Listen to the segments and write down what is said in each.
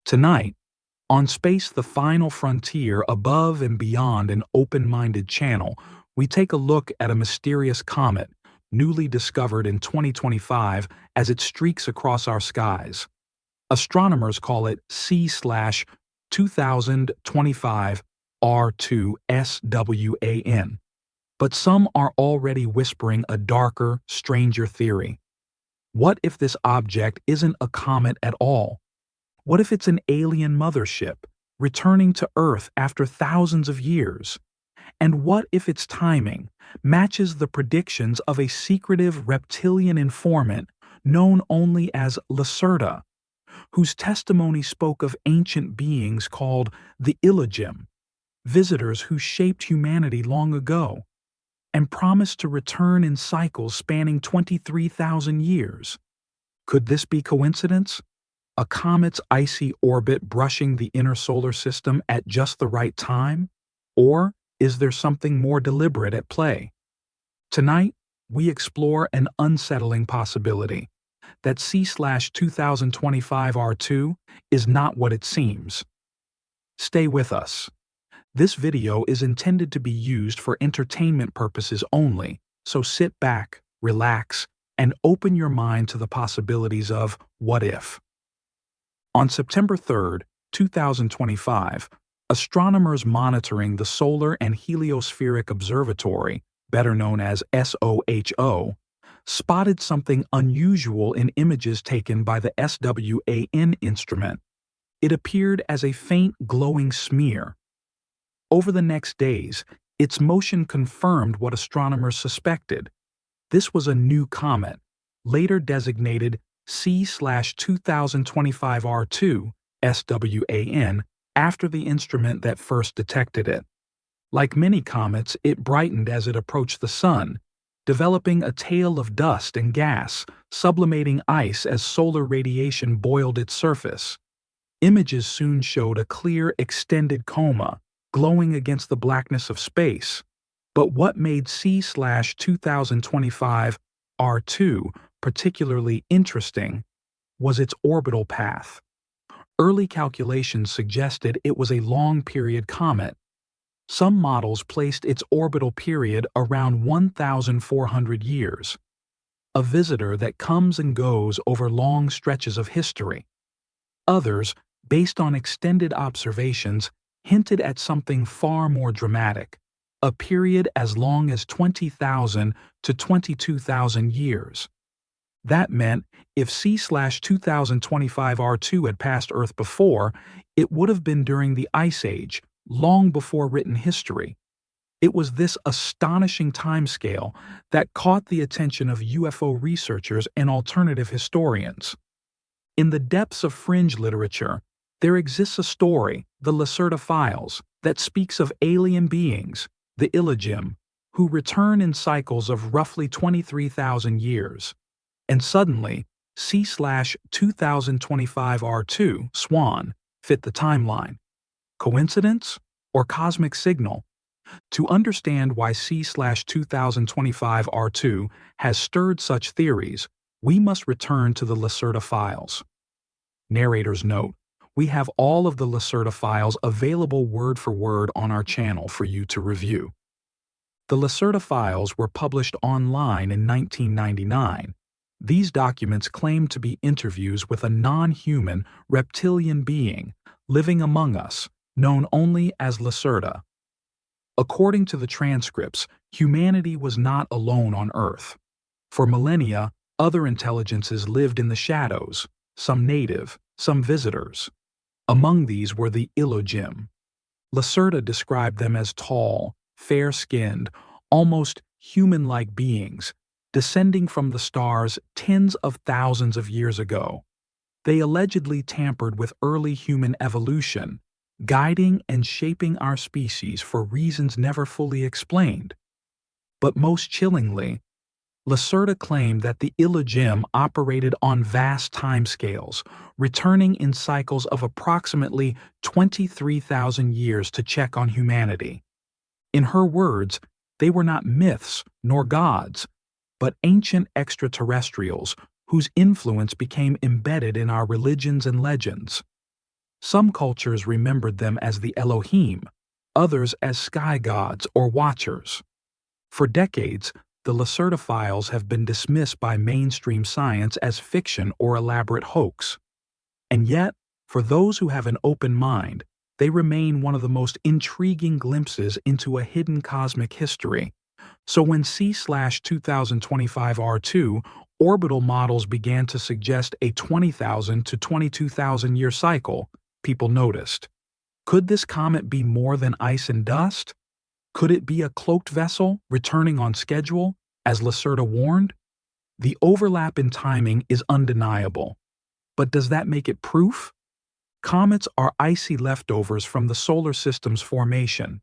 Tonight, on Space the Final Frontier Above and Beyond an Open-Minded Channel, we take a look at a mysterious comet, newly discovered in 2025 as it streaks across our skies. Astronomers call it C/2025 R2 SWAN, but some are already whispering a darker, stranger theory. What if this object isn't a comet at all? What if it's an alien mothership, returning to Earth after thousands of years? And what if its timing matches the predictions of a secretive reptilian informant known only as Lacerta, whose testimony spoke of ancient beings called the Illojim, visitors who shaped humanity long ago, and promised to return in cycles spanning 23,000 years? Could this be coincidence? A comet's icy orbit brushing the inner solar system at just the right time? Or is there something more deliberate at play? Tonight, we explore an unsettling possibility that C/2025 R2 is not what it seems. Stay with us. This video is intended to be used for entertainment purposes only, so sit back, relax, and open your mind to the possibilities of what if. On September 3, 2025, astronomers monitoring the Solar and Heliospheric Observatory, better known as SOHO, spotted something unusual in images taken by the SWAN instrument. It appeared as a faint glowing smear. Over the next days, its motion confirmed what astronomers suspected. This was a new comet, later designated C/2025 R2 SWAN, after the instrument that first detected it. Like many comets, it brightened as it approached the Sun, developing a tail of dust and gas, sublimating ice as solar radiation boiled its surface. Images soon showed a clear, extended coma, glowing against the blackness of space. But what made C/2025 R2 particularly interesting was its orbital path. Early calculations suggested it was a long-period comet. Some models placed its orbital period around 1,400 years, a visitor that comes and goes over long stretches of history. Others, based on extended observations, hinted at something far more dramatic, a period as long as 20,000 to 22,000 years. That meant if C/2025 R2 had passed Earth before, it would have been during the Ice Age, long before written history. It was this astonishing timescale that caught the attention of UFO researchers and alternative historians. In the depths of fringe literature, there exists a story, the Lacerta Files, that speaks of alien beings, the Illojim, who return in cycles of roughly 23,000 years. And suddenly, C/2025 R2 SWAN fit the timeline. Coincidence or cosmic signal? To understand why C/2025 R2 has stirred such theories, we must return to the Lacerta Files. Narrator's note: we have all of the Lacerta Files available word for word on our channel for you to review. The Lacerta Files were published online in 1999. These documents claim to be interviews with a non-human, reptilian being living among us, known only as Lacerta. According to the transcripts, humanity was not alone on Earth. For millennia, other intelligences lived in the shadows, some native, some visitors. Among these were the Illojim. Lacerta described them as tall, fair-skinned, almost human-like beings, descending from the stars tens of thousands of years ago. They allegedly tampered with early human evolution, guiding and shaping our species for reasons never fully explained. But most chillingly, Lacerta claimed that the Illojim operated on vast timescales, returning in cycles of approximately 23,000 years to check on humanity. In her words, they were not myths nor gods, but ancient extraterrestrials whose influence became embedded in our religions and legends. Some cultures remembered them as the Illojim, others as sky gods or watchers. For decades, the Lacerta Files have been dismissed by mainstream science as fiction or elaborate hoax. And yet, for those who have an open mind, they remain one of the most intriguing glimpses into a hidden cosmic history. So when C/2025 R2 orbital models began to suggest a 20,000 to 22,000 year cycle, people noticed. Could this comet be more than ice and dust? Could it be a cloaked vessel returning on schedule, as Lacerta warned? The overlap in timing is undeniable. But does that make it proof? Comets are icy leftovers from the solar system's formation.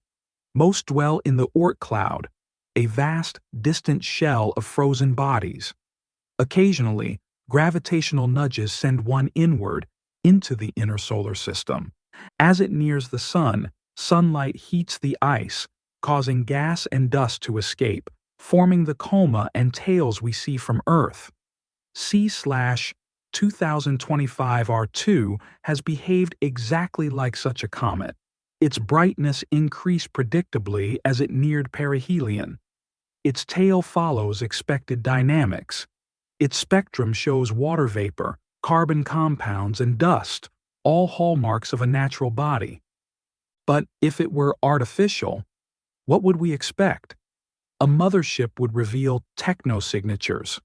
Most dwell in the Oort cloud, a vast, distant shell of frozen bodies. Occasionally, gravitational nudges send one inward, into the inner solar system. As it nears the sun, sunlight heats the ice, causing gas and dust to escape, forming the coma and tails we see from Earth. C/2025 R2 has behaved exactly like such a comet. Its brightness increased predictably as it neared perihelion. Its tail follows expected dynamics. Its spectrum shows water vapor, carbon compounds, and dust, all hallmarks of a natural body. But if it were artificial, what would we expect? A mothership would reveal technosignatures,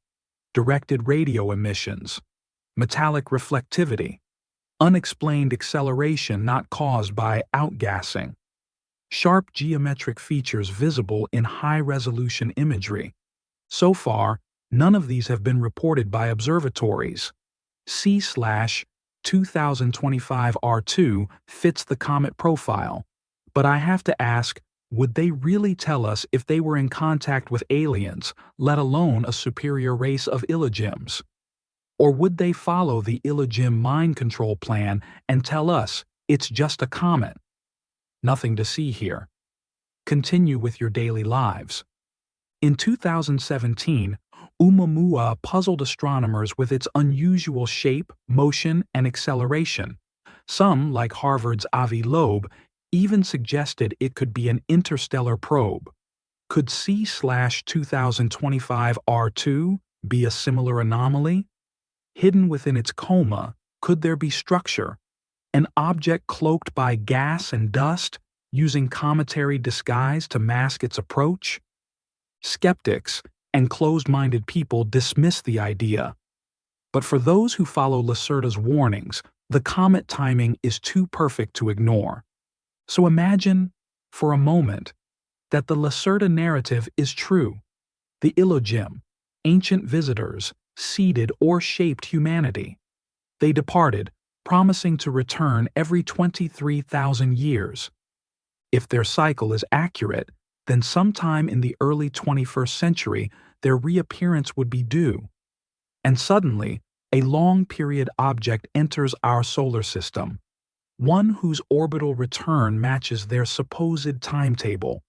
directed radio emissions, metallic reflectivity, unexplained acceleration not caused by outgassing, sharp geometric features visible in high-resolution imagery. So far, none of these have been reported by observatories. C/2025 R2 fits the comet profile, but I have to ask, would they really tell us if they were in contact with aliens, let alone a superior race of Illojims? Or would they follow the Illojim mind control plan and tell us it's just a comet? Nothing to see here. Continue with your daily lives. In 2017, Oumuamua puzzled astronomers with its unusual shape, motion, and acceleration. Some, like Harvard's Avi Loeb, even suggested it could be an interstellar probe. Could C/2025 R2 be a similar anomaly? Hidden within its coma, could there be structure? An object cloaked by gas and dust, using cometary disguise to mask its approach? Skeptics and closed-minded people dismiss the idea. But for those who follow Lacerta's warnings, the comet timing is too perfect to ignore. So imagine, for a moment, that the Lacerta narrative is true. The Illojim, ancient visitors, seeded or shaped humanity. They departed, promising to return every 23,000 years. If their cycle is accurate, then sometime in the early 21st century, their reappearance would be due. And suddenly, a long-period object enters our solar system, one whose orbital return matches their supposed timetable.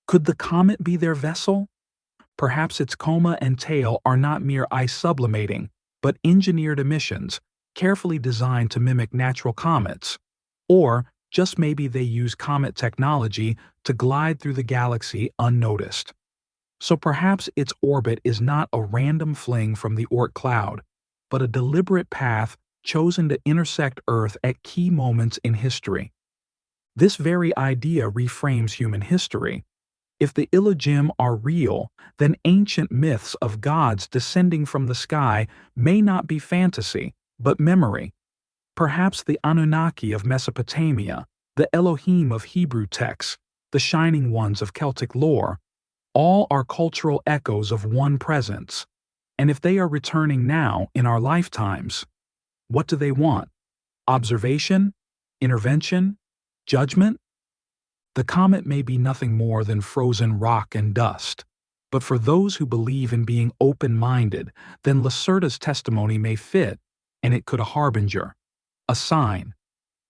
Could the comet be their vessel? Perhaps its coma and tail are not mere ice sublimating, but engineered emissions, carefully designed to mimic natural comets. Or just maybe they use comet technology to glide through the galaxy unnoticed. So perhaps its orbit is not a random fling from the Oort cloud, but a deliberate path chosen to intersect Earth at key moments in history. This very idea reframes human history. If the Illojim are real, then ancient myths of gods descending from the sky may not be fantasy, but memory. Perhaps the Anunnaki of Mesopotamia, the Elohim of Hebrew texts, the Shining Ones of Celtic lore, all are cultural echoes of one presence. And if they are returning now in our lifetimes, what do they want? Observation? Intervention? Judgment? The comet may be nothing more than frozen rock and dust. But for those who believe in being open-minded, then Lacerta's testimony may fit, and it could a harbinger, a sign,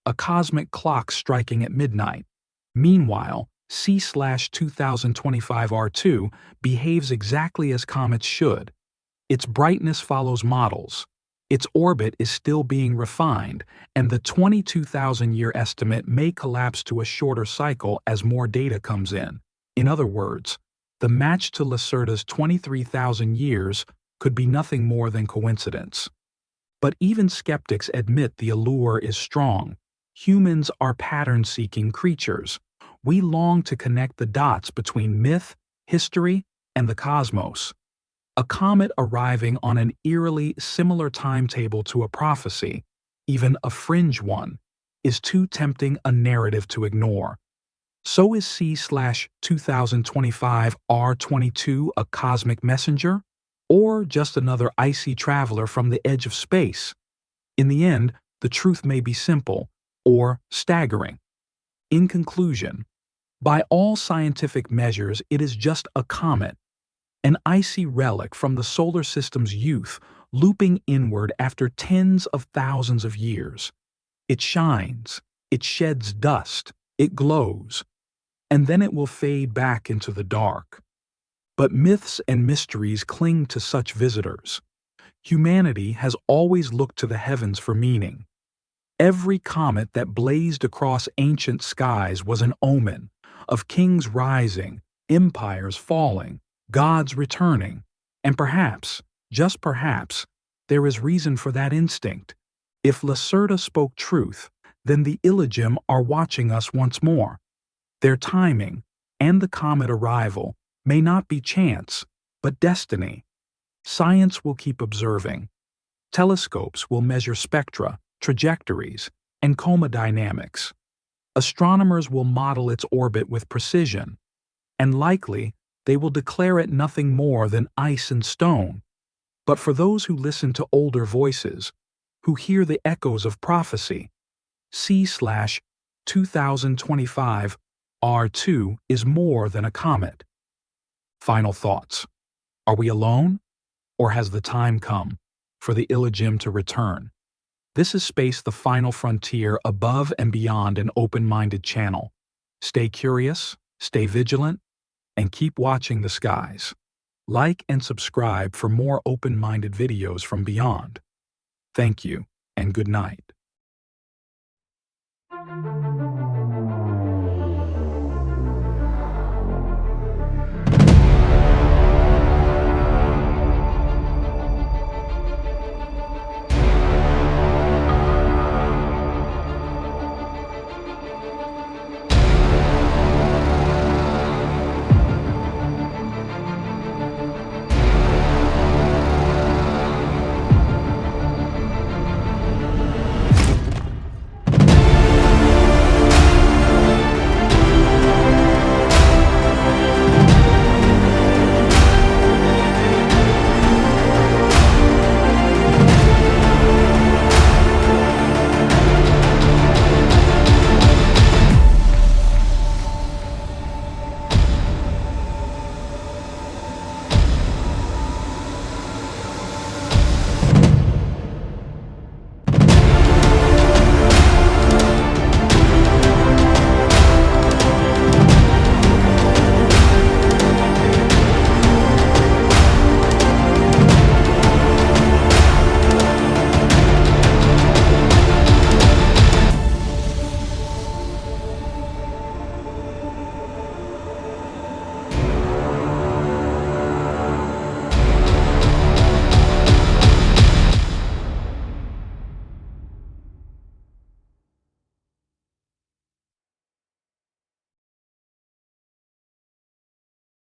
a cosmic clock striking at midnight. Meanwhile, C/2025 R2 behaves exactly as comets should. Its brightness follows models. Its orbit is still being refined, and the 22,000-year estimate may collapse to a shorter cycle as more data comes in. In other words, the match to Lacerta's 23,000 years could be nothing more than coincidence. But even skeptics admit the allure is strong. Humans are pattern-seeking creatures. We long to connect the dots between myth, history, and the cosmos. A comet arriving on an eerily similar timetable to a prophecy, even a fringe one, is too tempting a narrative to ignore. So is C/2025 R22 a cosmic messenger, or just another icy traveler from the edge of space? In the end, the truth may be simple or staggering. In conclusion, by all scientific measures, it is just a comet, an icy relic from the solar system's youth, looping inward after tens of thousands of years. It shines, it sheds dust, it glows, and then it will fade back into the dark. But myths and mysteries cling to such visitors. Humanity has always looked to the heavens for meaning. Every comet that blazed across ancient skies was an omen of kings rising, empires falling, gods returning, and perhaps, just perhaps, there is reason for that instinct. If Lacerta spoke truth, then the Illojim are watching us once more. Their timing and the comet arrival may not be chance, but destiny. Science will keep observing. Telescopes will measure spectra, trajectories, and coma dynamics. Astronomers will model its orbit with precision, and likely they will declare it nothing more than ice and stone. But for those who listen to older voices, who hear the echoes of prophecy, C/2025 R2 is more than a comet. Final thoughts. Are we alone? Or has the time come for the Illojim to return? This is Space, the final frontier, above and beyond an open-minded channel. Stay curious, stay vigilant, and keep watching the skies. Like and subscribe for more open-minded videos from beyond. Thank you, and good night.